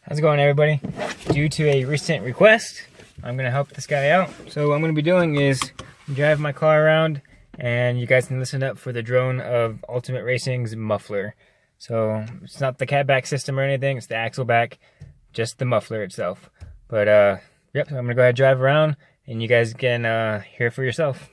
How's it going, everybody? Due to a recent request, I'm gonna help this guy out. So what I'm gonna be doing is drive my car around, and you guys can listen up for the drone of Ultimate Racing's muffler. So it's not the catback system or anything, it's the axle back, just the muffler itself. But yep, so I'm gonna go ahead and drive around, and you guys can hear for yourself.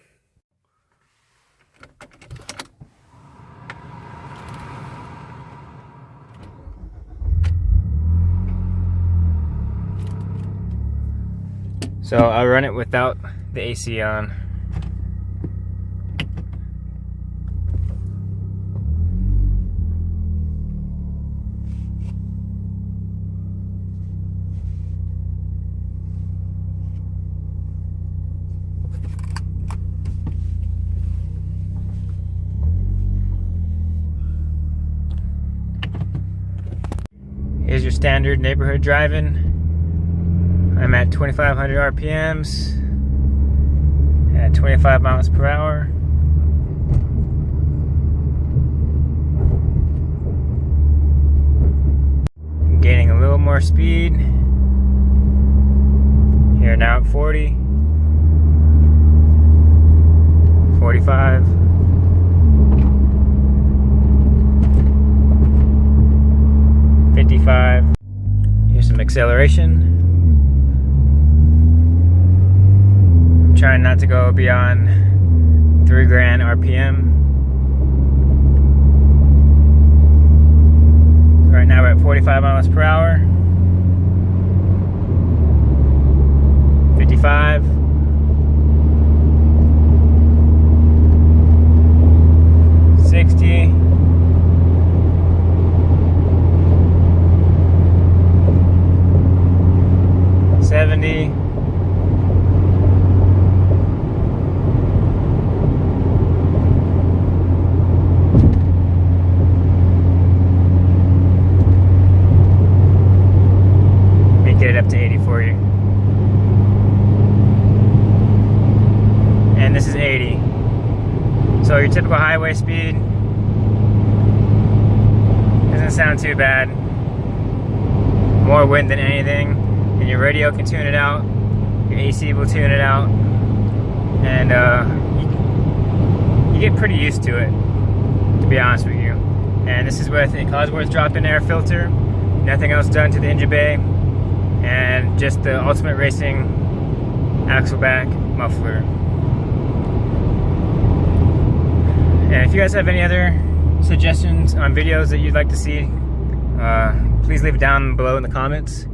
So I'll run it without the AC on. Here's your standard neighborhood driving. I'm at 2,500 RPMs at 25 miles per hour. I'm gaining a little more speed. Here now at 40, 45. Here's some acceleration. Trying not to go beyond 3 grand RPM. So right now we're at 45 miles per hour. 55. 60. 70. 80 for you. And this is 80. So your typical highway speed doesn't sound too bad. More wind than anything. And your radio can tune it out. Your AC will tune it out. And you get pretty used to it, to be honest with you. And this is with a Cosworth drop-in air filter. Nothing else done to the engine bay. And just the Ultimate Racing axle back muffler. And if you guys have any other suggestions on videos that you'd like to see, please leave it down below in the comments.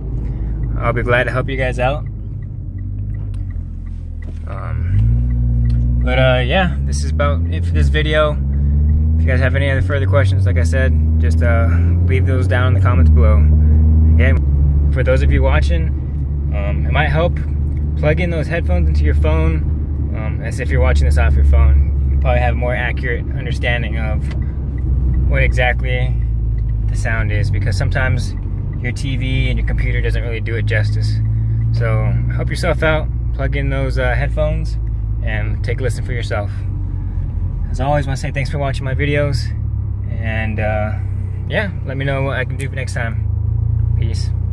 I'll be glad to help you guys out. Yeah, this is about it for this video. If you guys have any other further questions, like I said, just leave those down in the comments below. Again, for those of you watching, it might help plug in those headphones into your phone, as if you're watching this off your phone. You probably have a more accurate understanding of what exactly the sound is, because sometimes your TV and your computer doesn't really do it justice. So help yourself out, plug in those headphones, and take a listen for yourself. As always, I want to say thanks for watching my videos, and yeah, let me know what I can do for next time. Peace.